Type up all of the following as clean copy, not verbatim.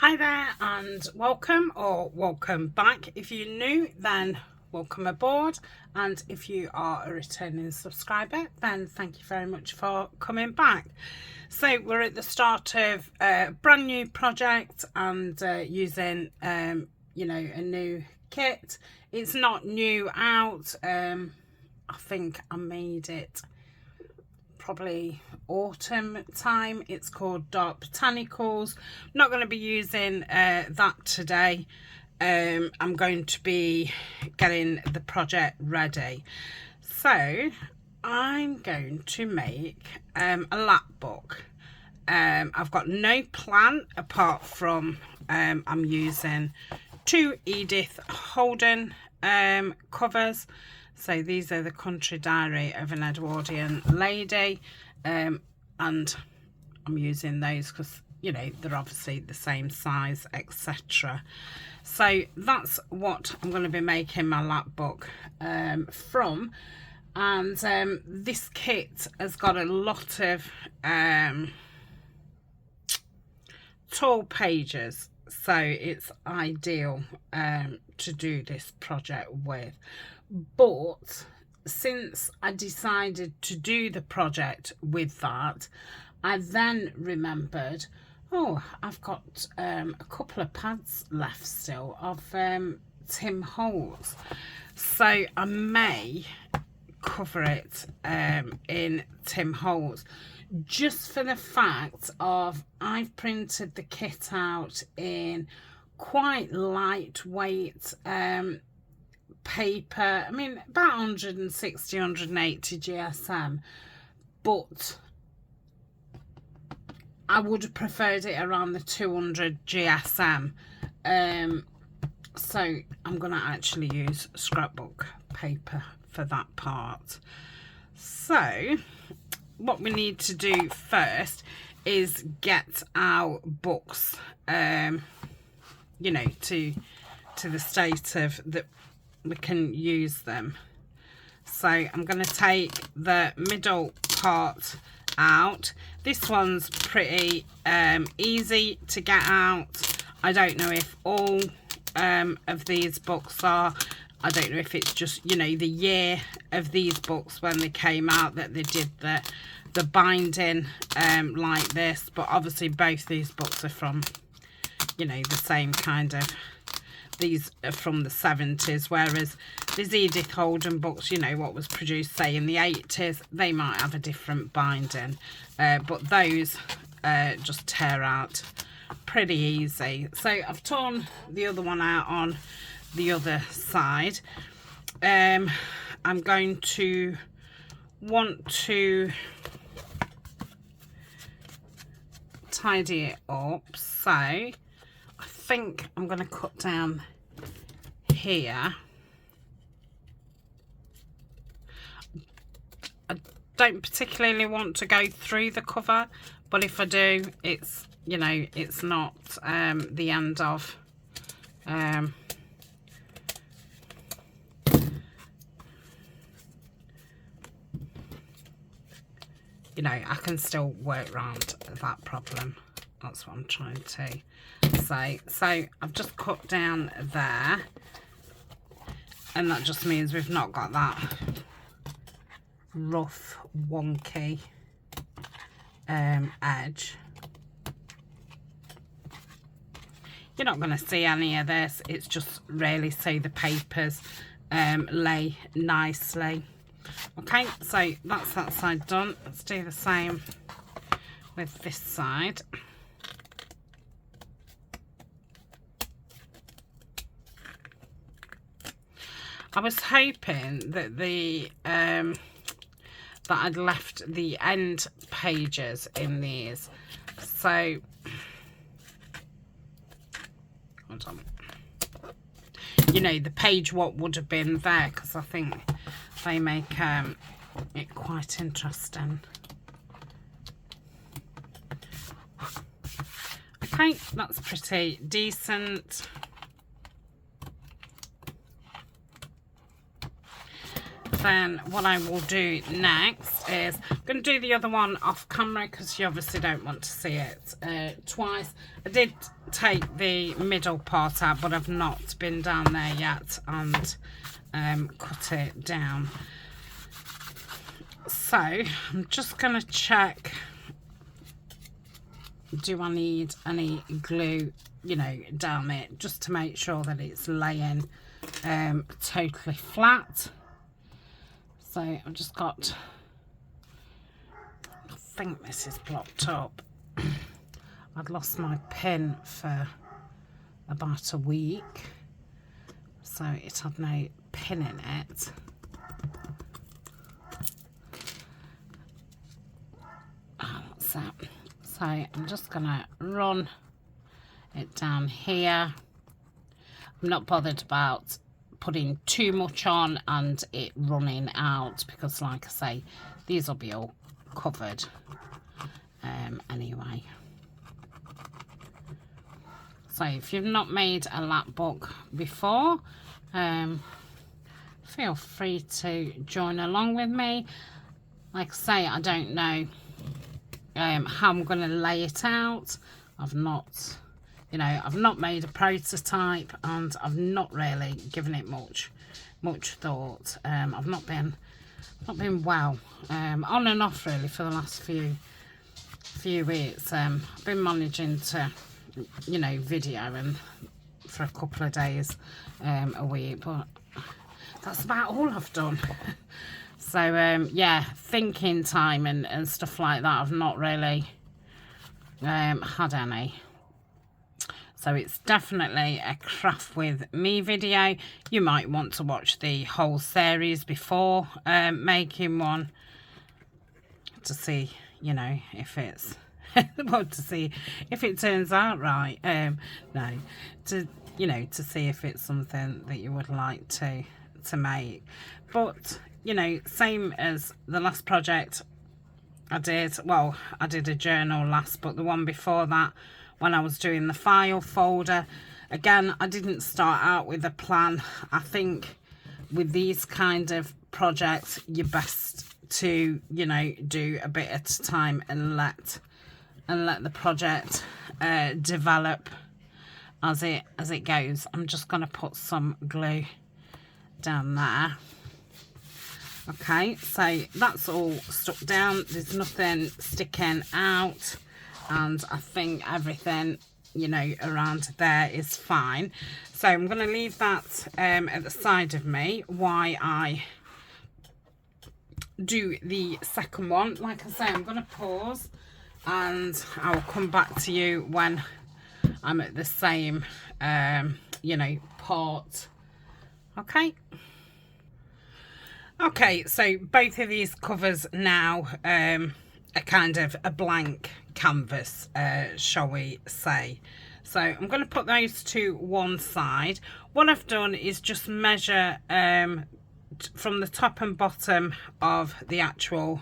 Hi there and welcome, or welcome back. If you're new, then welcome aboard, and if you are a returning subscriber, then thank you very much for coming back. So we're at the start of a brand new project and using you know, a new kit. It's not new out. I think I made it probably autumn time. It's called Dark Botanicals. I'm not going to be using that today. I'm going to be getting the project ready. So I'm going to make a lapbook. I've got no plan apart from I'm using 2 Edith Holden covers. So these are the Country Diary of an Edwardian Lady, and I'm using those because, you know, they're obviously the same size, etc. So that's what I'm going to be making my lapbook from. And this kit has got a lot of tall pages, so it's ideal to do this project with. But since I decided to do the project with that, I then remembered, oh, I've got a couple of pads left still of Tim Holtz, so I may cover it in Tim Holtz, just for the fact of I've printed the kit out in quite lightweight paper. I mean, about 160, 180 GSM, but I would have preferred it around the 200 GSM. So I'm going to actually use scrapbook paper for that part. So what we need to do first is get our books, you know, to the state of that we can use them. So I'm going to take the middle part out. This one's pretty easy to get out. I don't know if all of these books are. I don't know if it's just, you know, the year of these books when they came out that they did the binding like this, but obviously both these books are from, you know, the same kind of, these are from the 70s, whereas these Edith Holden books, you know, what was produced say in the 80s, they might have a different binding, but those just tear out pretty easy. So I've torn the other one out on the other side. I'm going to want to tidy it up, so I think I'm going to cut down here. I don't particularly want to go through the cover, but if I do, it's, you know, it's not the end of you know, I can still work around that problem. That's what I'm trying to say. So I've just cut down there, and that just means we've not got that rough, wonky edge. You're not going to see any of this. It's just really so the papers lay nicely. Okay, so that's that side done. Let's do the same with this side. I was hoping that the that I'd left the end pages in these, so hold on, you know, the page what would have been there, because I think they make it quite interesting. Okay, that's pretty decent. then what I will do next is I'm going to do the other one off camera because you obviously don't want to see it twice. I did take the middle part out, but I've not been down there yet and cut it down. So I'm just going to check, do I need any glue, you know, down it, just to make sure that it's laying totally flat. So I've just got, I think this is blocked up. I'd lost my pin for about a week, so it had no pin in it. Oh, what's that? So I'm just gonna run it down here. I'm not bothered about putting too much on and it running out because, like I say, these will be all covered anyway. So if you've not made a lapbook before, feel free to join along with me. Like I say, I don't know how I'm going to lay it out. I've not made a prototype, and I've not really given it much thought. I've not been well, on and off really for the last few weeks. I've been managing to, you know, video and for a couple of days a week, but that's about all I've done. So yeah, thinking time and stuff like that, I've not really had any. So it's definitely a craft with me video. You might want to watch the whole series before making one to see, you know, if it's well, to see if it turns out right. No, to, you know, to see if it's something that you would like to make. But, you know, same as the last project I did. Well, I did a journal last, but the one before that, when I was doing the file folder, again, I didn't start out with a plan. I think with these kind of projects, you're best to, you know, do a bit at a time and let the project develop as it goes. I'm just going to put some glue down there. Okay, so that's all stuck down. There's nothing sticking out, and I think everything, you know, around there is fine. So I'm going to leave that at the side of me while I do the second one. Like I say, I'm going to pause and I'll come back to you when I'm at the same you know, part. Okay, so both of these covers now are kind of a blank canvas, shall we say. So I'm going to put those to one side. What I've done is just measure from the top and bottom of the actual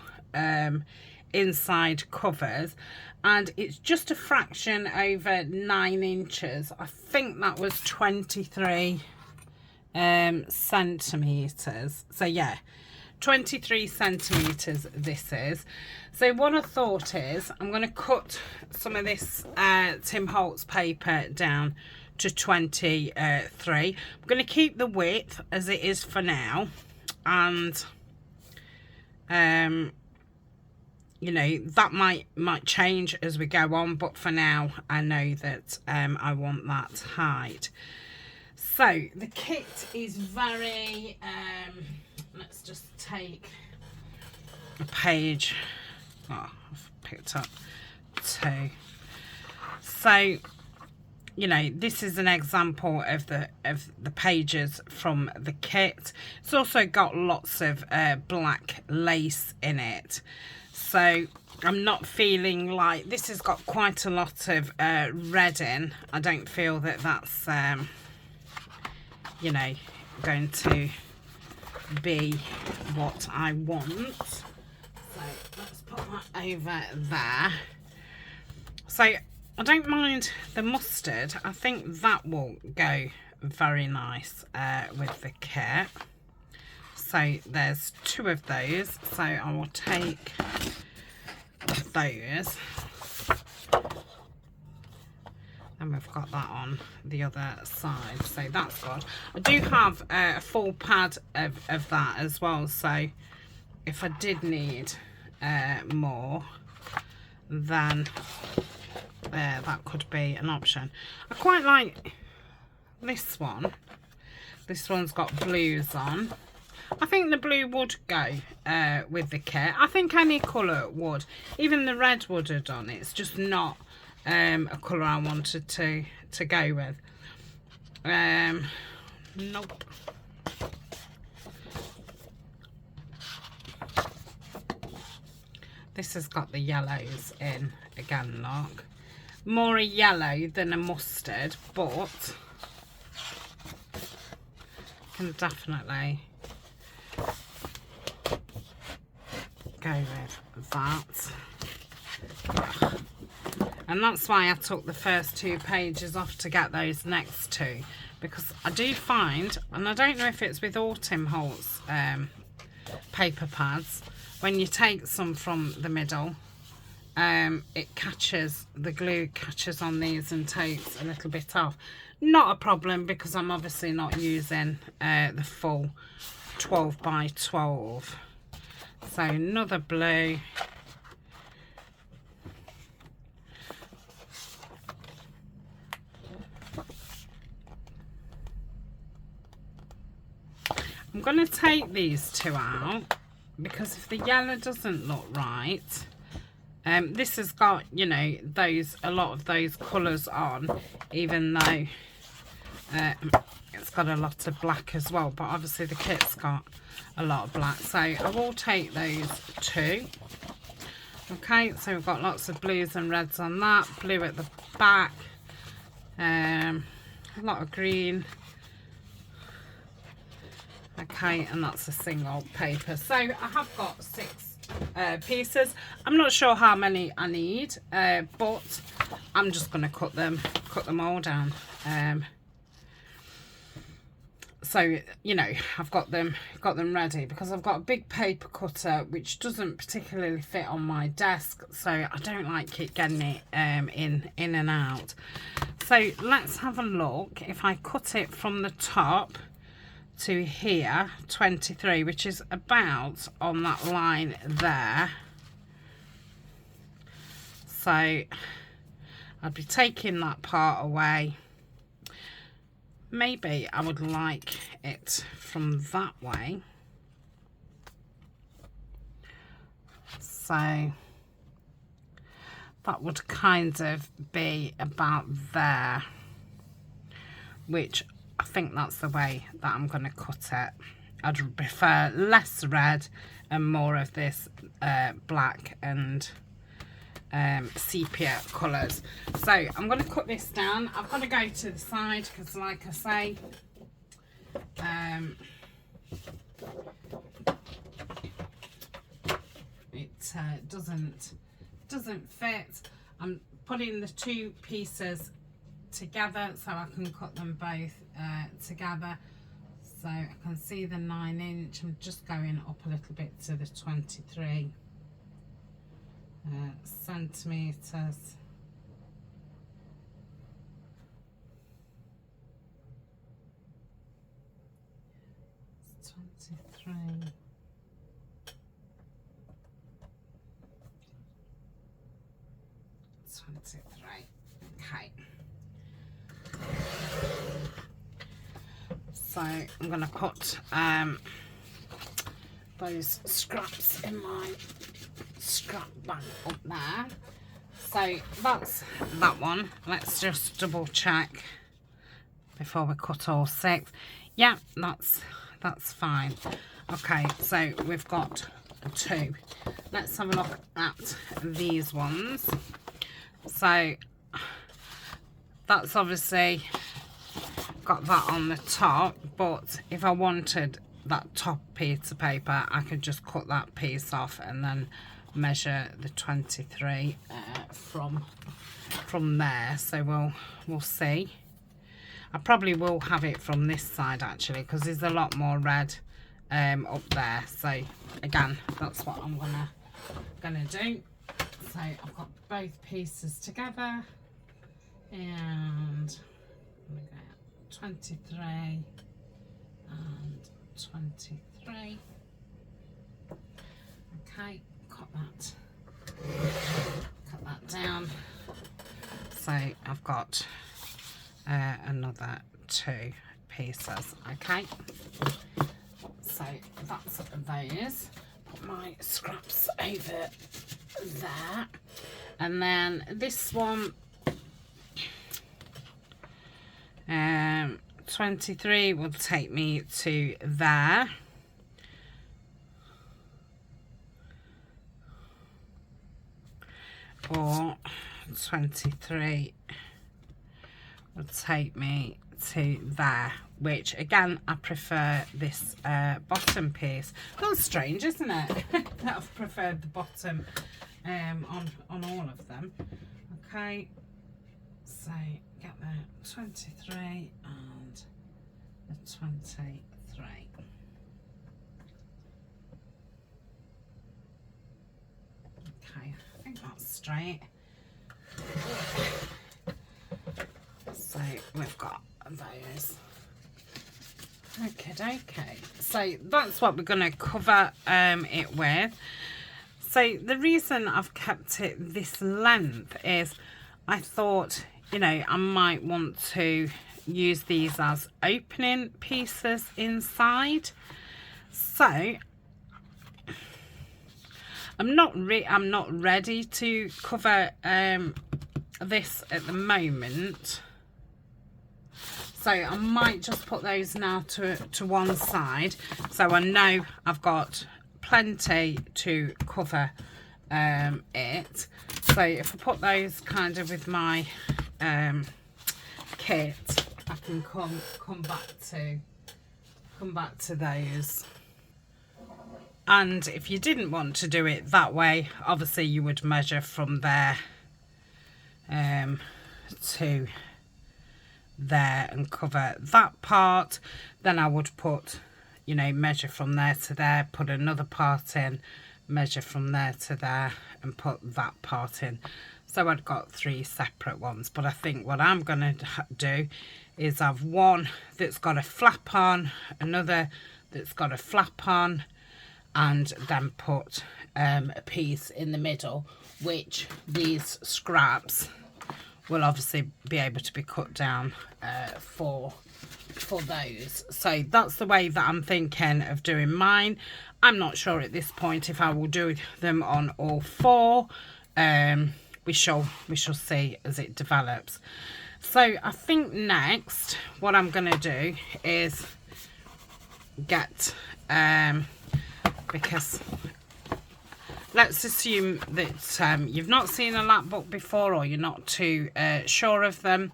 inside covers, and it's just a fraction over 9 inches. I think that was 23 centimeters. So yeah, 23 centimeters this is. So what I thought is I'm going to cut some of this Tim Holtz paper down to 23. I'm going to keep the width as it is for now, and you know, that might change as we go on, but for now I know that I want that height. So the kit is very let's just take a page. Oh, I've picked up 2. So, you know, this is an example of the pages from the kit. It's also got lots of black lace in it. So I'm not feeling like this has got quite a lot of red in. I don't feel that that's you know, going to be what I want. So let's put that over there. So I don't mind the mustard. I think that will go very nice with the kit. So So there's 2 of those, so I will take those. And we've got that on the other side, so that's good. I do have a full pad of that as well, so if I did need more, then that could be an option. I quite like this one. This one's got blues on. I think the blue would go with the kit. I think any colour would. Even the red would have done. It's just not a colour I wanted to go with. Nope. This has got the yellows in again, look. More a yellow than a mustard, but can definitely go with that. And that's why I took the first 2 pages off to get those next 2, because I do find, and I don't know if it's with Autumn Holt's paper pads, when you take some from the middle, it catches, the glue catches on these and takes a little bit off. Not a problem, because I'm obviously not using the full 12 by 12. So another blue. I'm going to take these 2 out, because if the yellow doesn't look right, this has got, you know, a lot of those colours on, even though it's got a lot of black as well, but obviously the kit's got a lot of black, so I will take those 2. Okay, so we've got lots of blues and reds on that, blue at the back, a lot of green. Okay, and that's a single paper. So I have got 6 pieces. I'm not sure how many I need, but I'm just going to cut them all down. So, you know, I've got them ready, because I've got a big paper cutter which doesn't particularly fit on my desk, so I don't like it getting it in and out. So let's have a look. If I cut it from the top to here, 23, which is about on that line there, so I'd be taking that part away. Maybe I would like it from that way, so that would kind of be about there, which I think that's the way that I'm going to cut it. I'd prefer less red and more of this black and sepia colours. So I'm going to cut this down. I've got to go to the side, because like I say, it doesn't fit. I'm putting the 2 pieces together so I can cut them both together, so I can see the 9-inch. I'm just going up a little bit to the 23 centimeters. It's 23. Okay. So I'm going to put those scraps in my scrap bag up there. So that's that one. Let's just double check before we cut all 6. Yeah, that's fine. Okay, so we've got 2. Let's have a look at these ones. So that's obviously got that on the top, but if I wanted that top piece of paper, I could just cut that piece off and then measure the 23 from there. So we'll see. I probably will have it from this side actually, because there's a lot more red up there. So again, that's what I'm gonna do. So I've got both pieces together, and I'm gonna go 23 and 23. Okay, cut that down. So I've got another 2 pieces. Okay, so that's those. Put my scraps over there, and then this one, 23 will take me to there. Or 23 will take me to there, which again I prefer this bottom piece. That's strange, isn't it? That I've preferred the bottom on all of them. Okay, so get the 23 and the 23. Okay, I think that's straight. So we've got those. Okay, so that's what we're going to cover it with. So the reason I've kept it this length is I thought, you know, I might want to use these as opening pieces inside. So I'm not ready to cover this at the moment, so I might just put those now to one side, so I know I've got plenty to cover it. So if I put those kind of with my kit, I can come back to those. And if you didn't want to do it that way, obviously you would measure from there to there and cover that part. Then I would put, you know, measure from there to there, put another part in, measure from there to there, and put that part in. So I've got 3 separate ones, but I think what I'm going to do is have one that's got a flap on, another that's got a flap on, and then put a piece in the middle, which these scraps will obviously be able to be cut down for those. So that's the way that I'm thinking of doing mine. I'm not sure at this point if I will do them on all 4. We shall see as it develops. So I think next what I'm going to do is get because let's assume that you've not seen a lapbook before, or you're not too sure of them.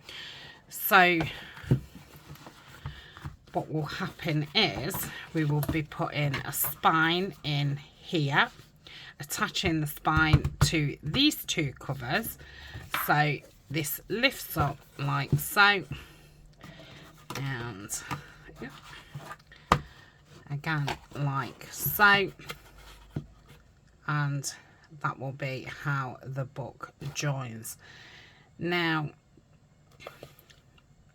So what will happen is we will be putting a spine in here, attaching the spine to these 2 covers. So this lifts up like so, and again like so, and that will be how the book joins. Now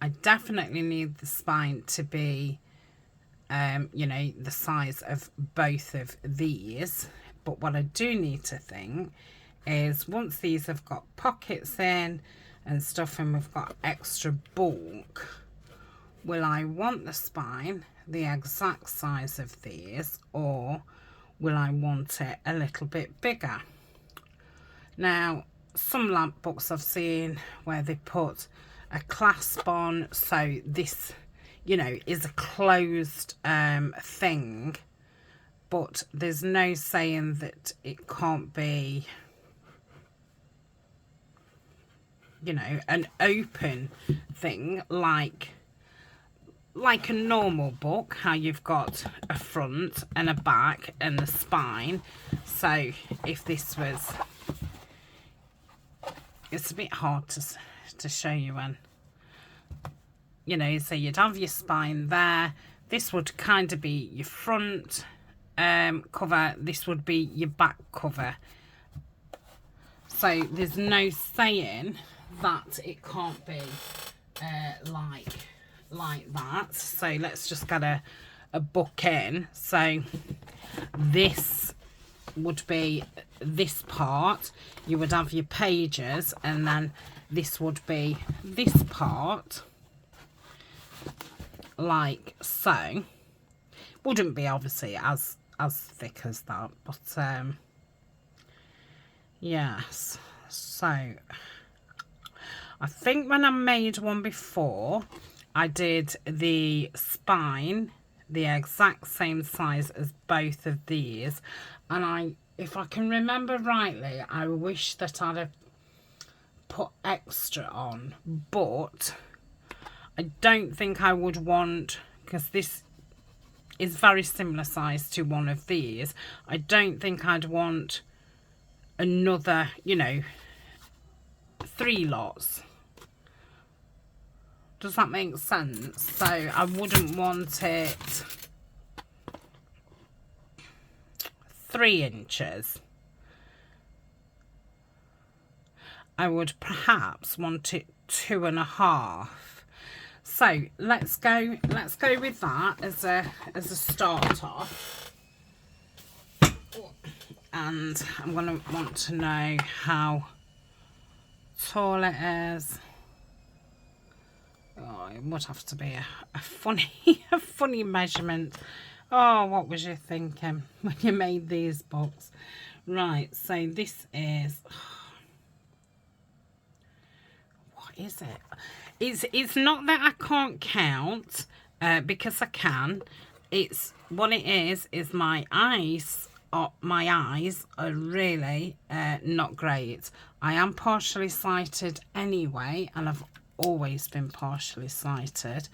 I definitely need the spine to be you know, the size of both of these, but what I do need to think is once these have got pockets in and stuff and we've got extra bulk, will I want the spine the exact size of these, or will I want it a little bit bigger? Now some lamp books I've seen where they put a clasp on, so this, you know, is a closed thing, but there's no saying that it can't be, you know, an open thing like a normal book, how you've got a front and a back and the spine. So if this was, it's a bit hard to show you when, you know, so you'd have your spine there, this would kind of be your front cover, this would be your back cover. So there's no saying that it can't be like that. So let's just get a book in. So this would be this part. You would have your pages, and then this would be this part, like so. Wouldn't be obviously as thick as that, but yes. So I think when I made one before, I did the spine the exact same size as both of these, and if I can remember rightly, I wish that I'd have put extra on, but I don't think I would want, because this is very similar size to one of these, I don't think I'd want another, you know, 3 lots. Does that make sense? So I wouldn't want it 3 inches. I would perhaps want it 2.5. So let's go with that as a start off. And I'm going to want to know how tall it is. Oh, it would have to be a funny measurement. Oh, what was you thinking when you made these books? Right, so this is, what is it? It's not that I can't count, because I can. It's what it is my eyes are really not great. I am partially sighted anyway, and I've always been partially sighted.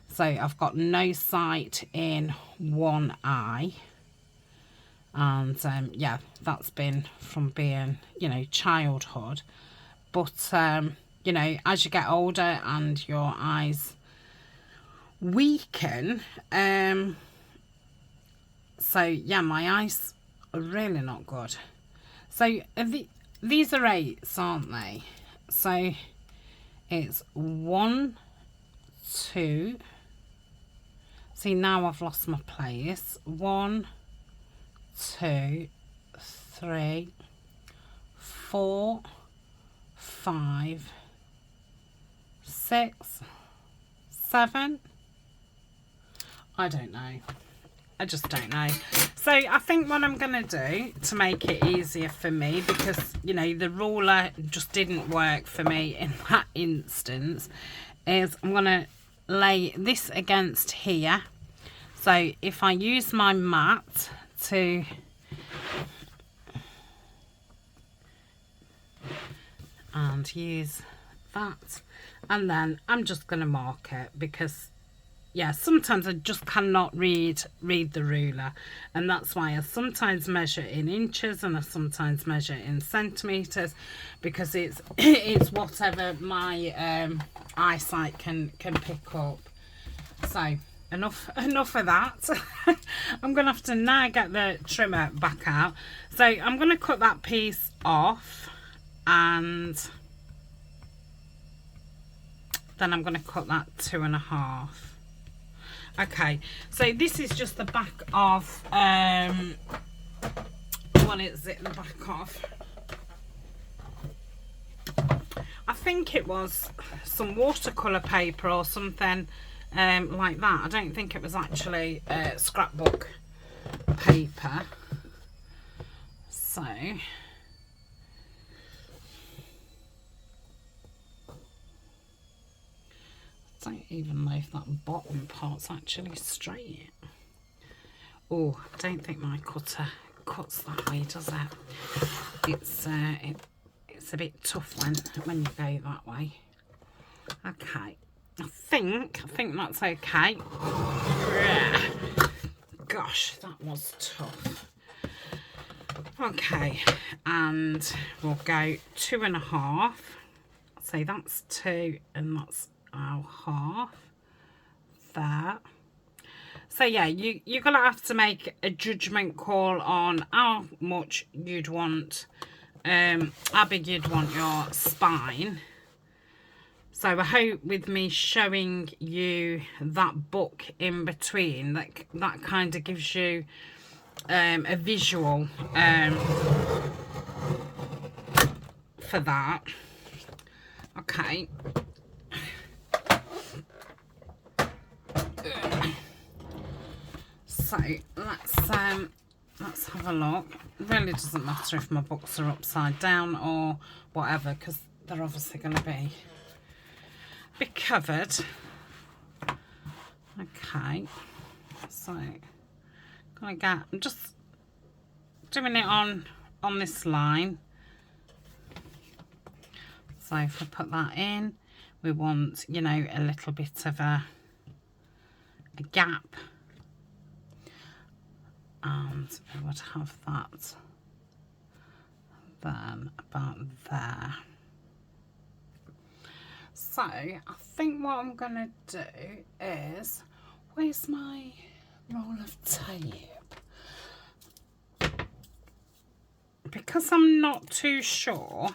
So I've got no sight in one eye, and yeah, that's been from being, you know, childhood. But you know, as you get older and your eyes weaken, so yeah, my eyes are really not good. So these are 8s, aren't they? So it's 1, 2. See, now I've lost my place. 1, 2, 3, 4, 5, 6, 7. I don't know. I just don't know. So I think what I'm going to do to make it easier for me, because, you know, the ruler just didn't work for me in that instance, is I'm going to lay this against here. So if I use my mat to and use that, and then I'm just going to mark it, because yeah, sometimes I just cannot read the ruler, and that's why I sometimes measure in inches and I sometimes measure in centimeters, because it's whatever my eyesight can pick up. So enough of that. I'm gonna have to now get the trimmer back out. So I'm gonna cut that piece off, and then I'm gonna cut that 2.5. Okay, so this is just the back of what is it, the back of, I think it was some watercolour paper or something like that. I don't think it was actually scrapbook paper. So I don't even know if that bottom part's actually straight. Oh, I don't think my cutter cuts that way, does it? It's a bit tough when you go that way. Okay, I think that's okay. Gosh, that was tough. Okay, and we'll go 2.5. So that's 2, and that's our half there. So yeah, you're gonna have to make a judgment call on how much you'd want, how big you'd want your spine. So I hope with me showing you that book in between, that kind of gives you a visual for that. Okay. So let's have a look. It really doesn't matter if my books are upside down or whatever, because they're obviously going to be covered. Okay, so I'm just doing it on this line. So if I put that in, we want, you know, a little bit of a gap, and we would have that then about there. So I think what I'm gonna do is, where's my roll of tape? Because I'm not too sure,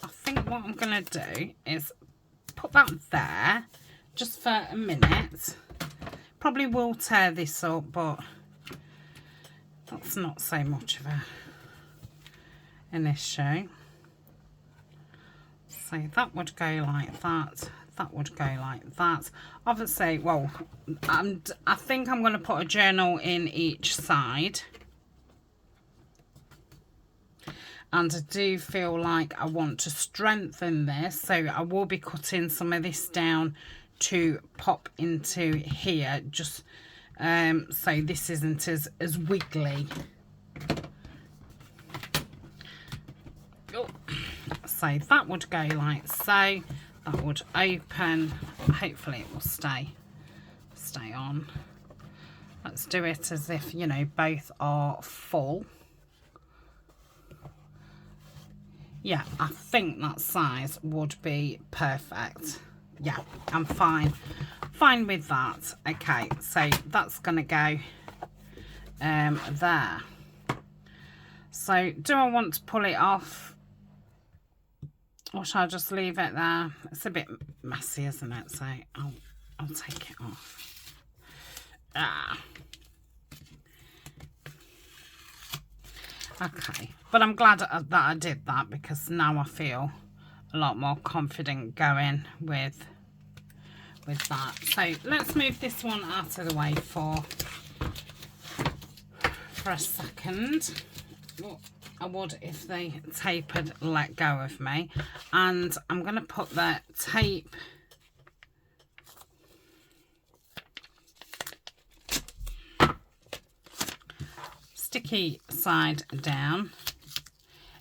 I think what I'm gonna do is put that there just for a minute. Probably will tear this up, but that's not so much of an issue. So that would go like that. That would go like that. Obviously, well, I think I'm going to put a journal in each side. And I do feel like I want to strengthen this. So I will be cutting some of this down to pop into here. Just so this isn't as wiggly. Oh. So that would go like so. That would open. Hopefully it will stay on. Let's do it as if, you know, both are full. Yeah, I think that size would be perfect. Yeah, I'm fine with that. Okay, so that's gonna go there. So do I want to pull it off, or shall I just leave it there? It's a bit messy, isn't it? So I'll take it off. Okay, but I'm glad that I did that, because now I feel a lot more confident going with that. So let's move this one out of the way for a second. Well, I would if the tape had let go of me. And I'm going to put the tape sticky side down.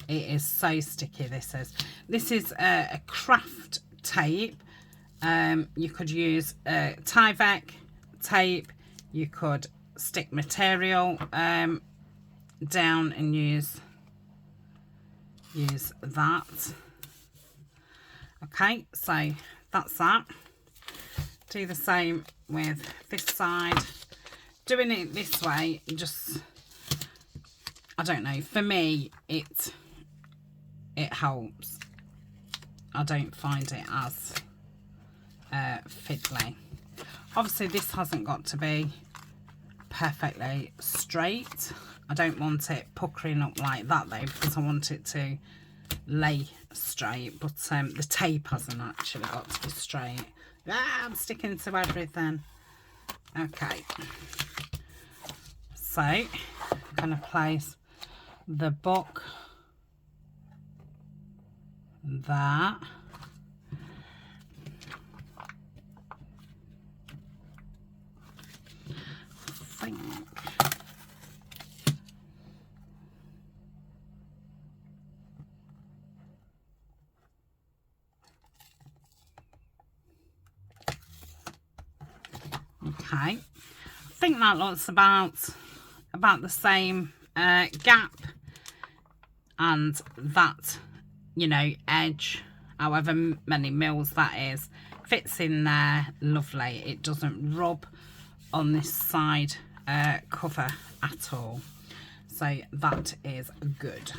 It is so sticky, this is a craft tape. You could use Tyvek tape, you could stick material down and use that. Okay, so that's that. Do the same with this side. Doing it this way, just, I don't know, for me it helps. I don't find it as fiddly. Obviously this hasn't got to be perfectly straight. I don't want it puckering up like that though, because I want it to lay straight, but the tape hasn't actually got to be straight. I'm sticking to everything. Okay, so I'm going to place the book there. Okay, I think that looks about the same gap, and that, you know, edge, however many mils that is, fits in there lovely. It doesn't rub on this side cover at all, so that is good.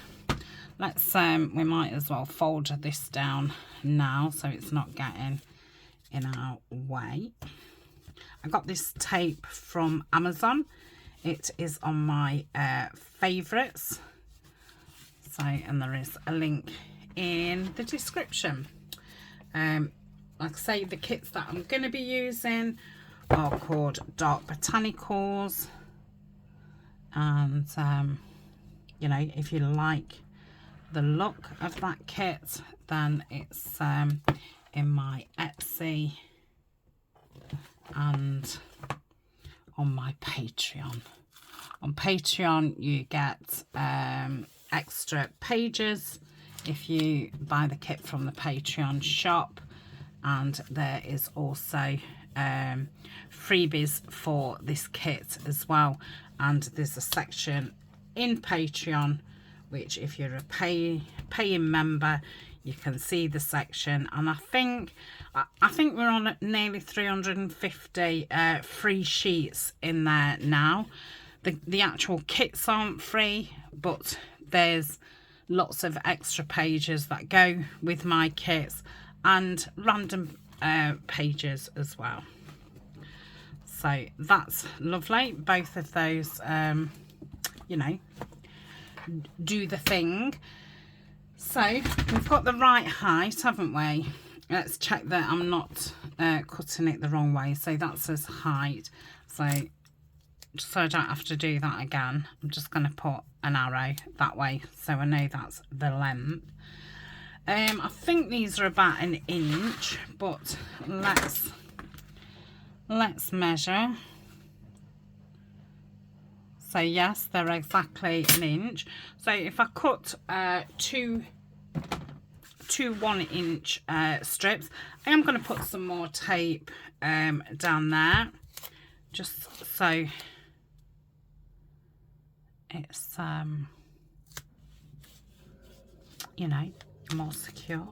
Let's we might as well fold this down now so it's not getting in our way. I got this tape from Amazon. It is on my favourites, so, and there is a link in the description. Like I say, the kits that I'm going to be using are called Dark Botanicals, and you know, if you like the look of that kit, then it's in my Etsy and on my Patreon. On Patreon you get extra pages if you buy the kit from the Patreon shop, and there is also freebies for this kit as well, and there's a section in Patreon which, if you're a paying member, you can see the section, and I think we're on nearly 350 free sheets in there now. The actual kits aren't free, but there's lots of extra pages that go with my kits, and random pages as well. So that's lovely. Both of those, you know, do the thing. So we've got the right height, haven't we? Let's check that I'm not cutting it the wrong way. So that's his height. So just so I don't have to do that again, I'm just going to put an arrow that way so I know that's the length. I think these are about 1 inch, but let's measure. So yes, they're exactly 1 inch. So if I cut two 1 inch strips, I am going to put some more tape down there, just so it's you know, more secure.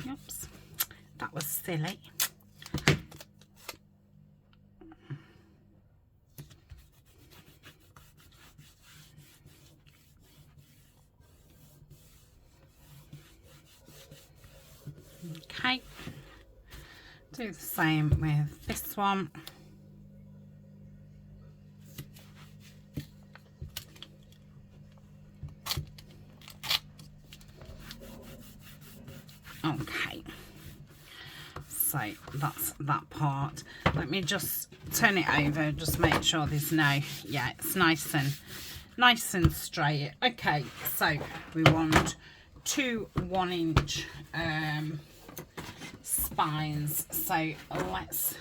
Oops, that was silly. Okay, do the same with this one. Okay, so that's that part. Let me just turn it over, just make sure there's no, yeah, it's nice and straight. Okay, so we want 2 1 inch spines. So let's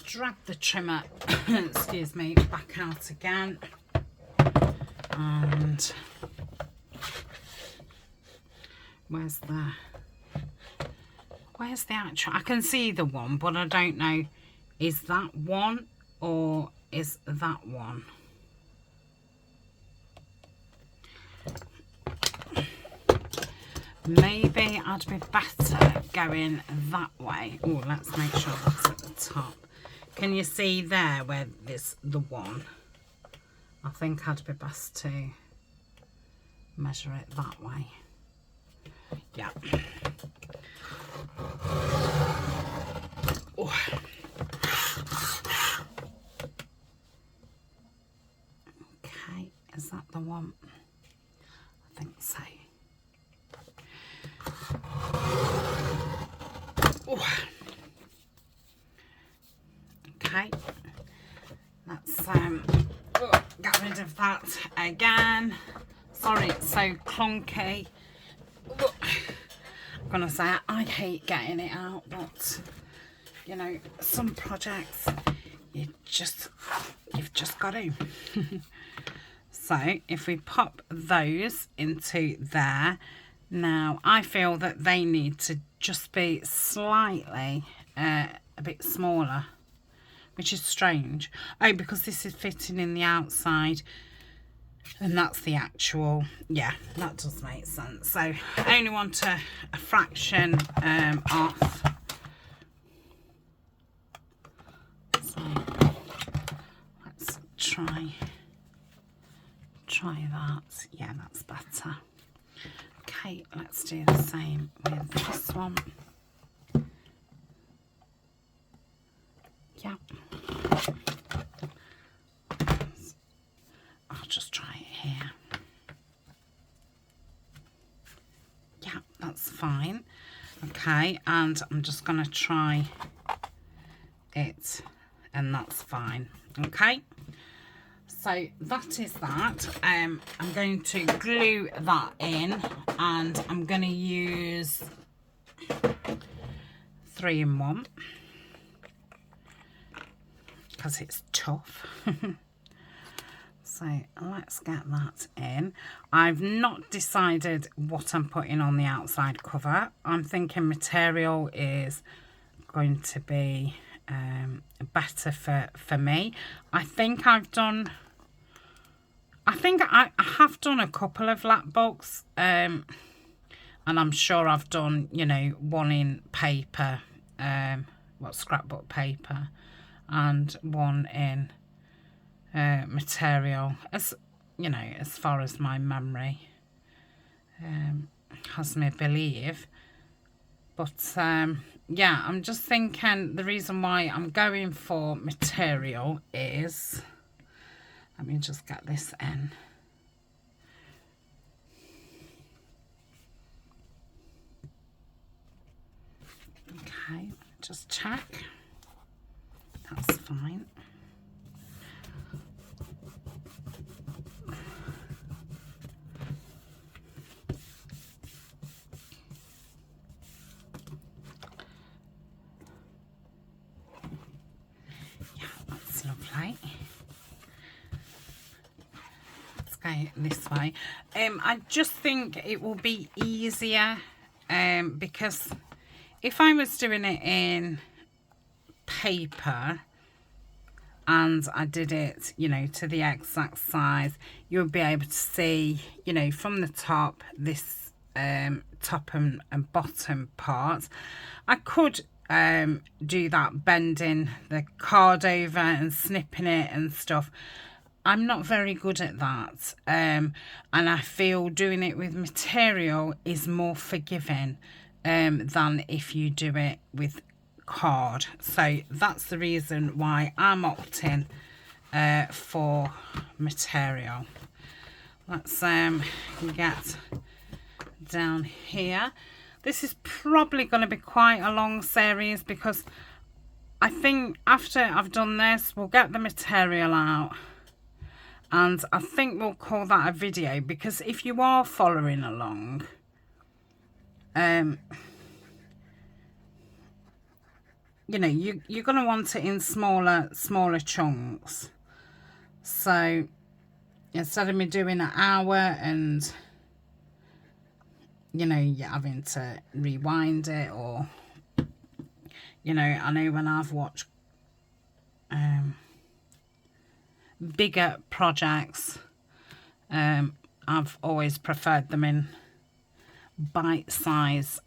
drag the trimmer excuse me, back out again, and where's the actual, I can see the one, but I don't know, is that one or is that one? Maybe I'd be better going that way. Oh, let's make sure that's at the top. Can you see there where there's the one? I think I'd be best to measure it that way. Yeah. Oh. Okay, is that the one? I think so. Oh. Okay, let's get rid of that again. Sorry, it's so clunky. Oh. I'm gonna say I hate getting it out, but you know, some projects you've just got to. So if we pop those into there, now I feel that they need to just be slightly a bit smaller, which is strange. Oh, because this is fitting in the outside. And that's the actual, yeah, that does make sense. So I only want a fraction off. So let's try that. Yeah, that's better. Okay, let's do the same with this one. Yeah. I'll just try it here. Yeah, that's fine. Okay, and I'm just going to try it, and that's fine. Okay, so that is that. I'm going to glue that in, and I'm going to use 3-in-1 because it's tough. So let's get that in. I've not decided what I'm putting on the outside cover. I'm thinking material is going to be better for me. I think I have done a couple of Lapbooks, and I'm sure I've done, you know, one in paper, scrapbook paper, and one in material, as you know, as far as my memory has me believe. But yeah, I'm just thinking the reason why I'm going for material is, let me just get this in. Okay, just check. That's fine. Lovely. Let's go this way. I just think it will be easier because if I was doing it in paper and I did it, you know, to the exact size, you'll be able to see, you know, from the top, this top and bottom part. I could do that, bending the card over and snipping it and stuff. I'm not very good at that, and I feel doing it with material is more forgiving than if you do it with card. So that's the reason why I'm opting for material. Let's get down here. This is probably going to be quite a long series because I think after I've done this, we'll get the material out, and I think we'll call that a video, because if you are following along, you know, you're going to want it in smaller chunks. So instead of me doing an hour and, you know, you're having to rewind it, or, you know, I know when I've watched bigger projects, I've always preferred them in bite size,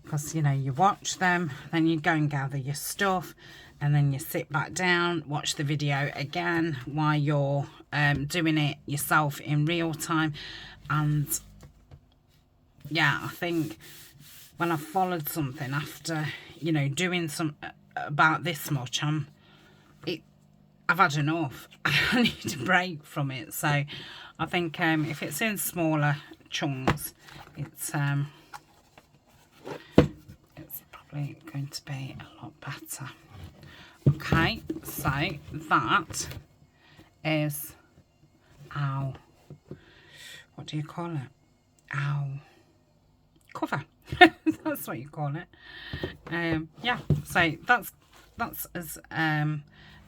because, you know, you watch them, then you go and gather your stuff, and then you sit back down, watch the video again while you're doing it yourself in real time. And yeah, I think when I've followed something after, you know, doing some about this much, I've had enough. I need a break from it. So I think if it's in smaller chunks, it's probably going to be a lot better. Okay, so that is our, what do you call it? Our cover. That's what you call it. Yeah, so that's as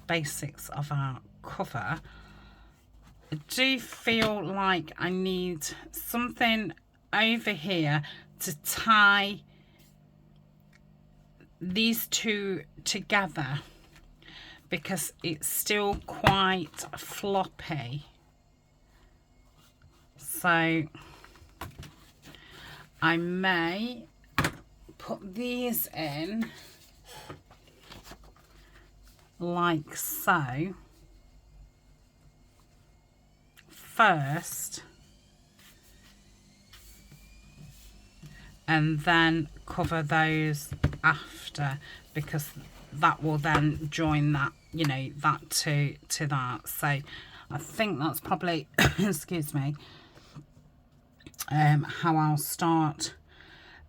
basics of our cover. I do feel like I need something over here to tie these two together, because it's still quite floppy. So I may put these in like so first, and then cover those after, because that will then join that, you know, that to that. So I think that's probably excuse me, how I'll start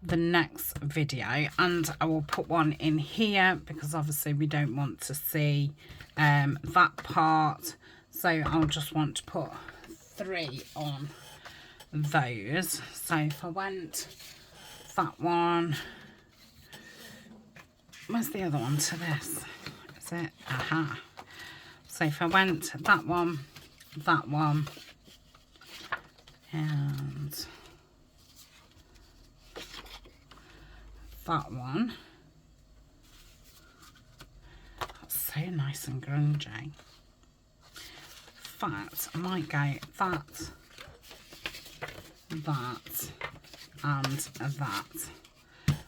the next video. And I will put one in here because obviously we don't want to see that part, so I'll just want to put 3 on those. So if I went that one, where's the other one to this? Is it? Aha. So if I went that one, and that one, that's so nice and grungy. In fact, I might go that, and that.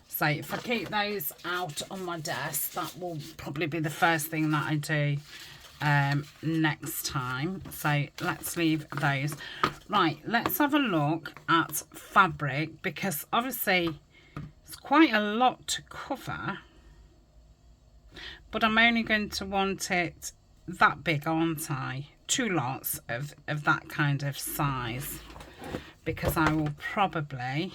So if I keep those out on my desk, that will probably be the first thing that I do next time. So let's leave those. Right, let's have a look at fabric, because obviously it's quite a lot to cover, but I'm only going to want it that big, aren't I? 2 lots of that kind of size, because I will probably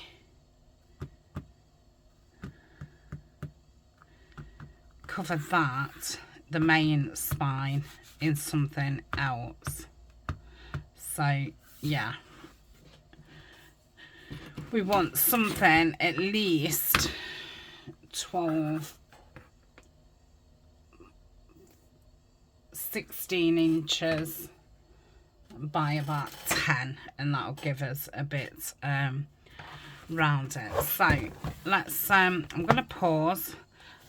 cover that, the main spine, in something else. So yeah, we want something at least 16 inches by about 10, and that'll give us a bit round it. So let's I'm gonna pause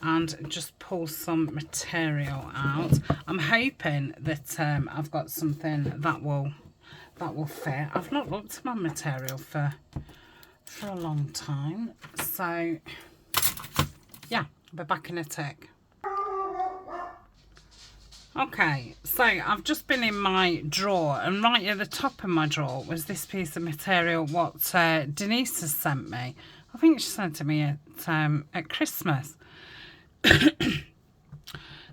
and just pull some material out. I'm hoping that I've got something that will fit. I've not looked at my material for a long time, so yeah, I'll be back in a tick. Okay, so I've just been in my drawer, and right at the top of my drawer was this piece of material what Denise has sent me. I think she sent it to me at Christmas.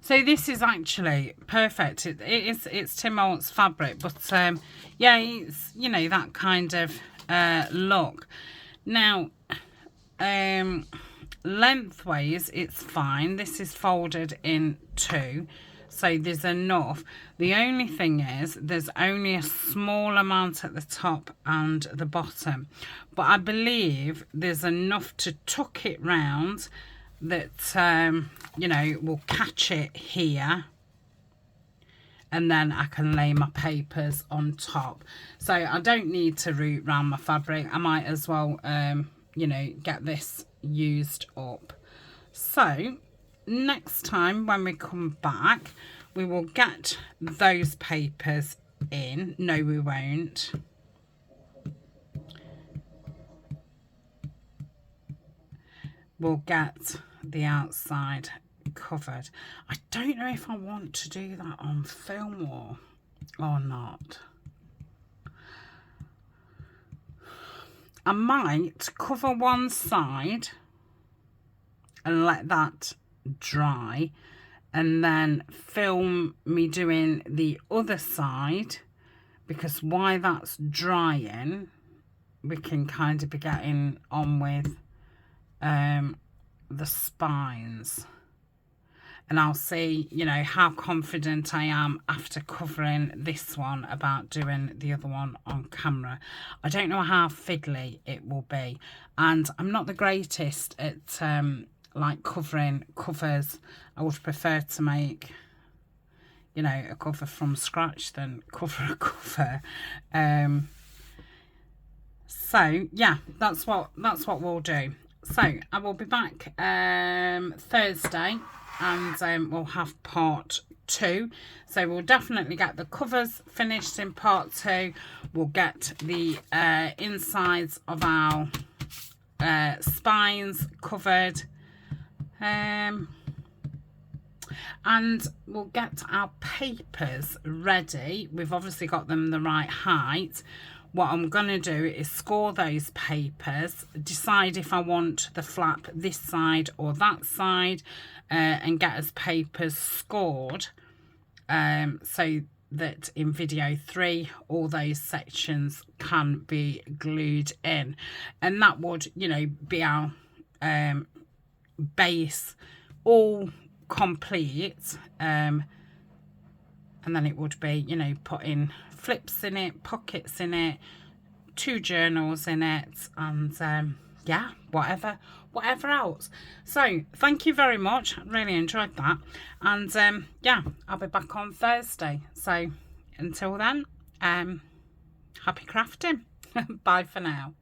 So this is actually perfect. It's Tim Holtz fabric, but yeah, it's, you know, that kind of look. Now lengthways it's fine. This is folded in 2, so there's enough. The only thing is there's only a small amount at the top and the bottom, but I believe there's enough to tuck it round that you know, will catch it here, and then I can lay my papers on top. So I don't need to root round my fabric. I might as well you know, get this used up. So next time when we come back, we will get those papers in. No, we won't. We'll get the outside covered. I don't know if I want to do that on film or not. I might cover one side and let that dry, and then film me doing the other side, because while that's drying we can kind of be getting on with the spines, and I'll see, you know, how confident I am after covering this one about doing the other one on camera. I don't know how fiddly it will be, and I'm not the greatest at like covering covers. I would prefer to make, you know, a cover from scratch than cover a cover. So yeah, that's what we'll do. So I will be back Thursday and we'll have part 2. So we'll definitely get the covers finished in part 2. We'll get the insides of our spines covered, and we'll get our papers ready. We've obviously got them the right height. What I'm going to do is score those papers, decide if I want the flap this side or that side, and get us papers scored, so that in video 3 all those sections can be glued in, and that would, you know, be our base all complete, and then it would be, you know, putting flips in it, pockets in it, 2 journals in it, and yeah, whatever else. So thank you very much, I really enjoyed that, and yeah, I'll be back on Thursday. So until then, happy crafting. Bye for now.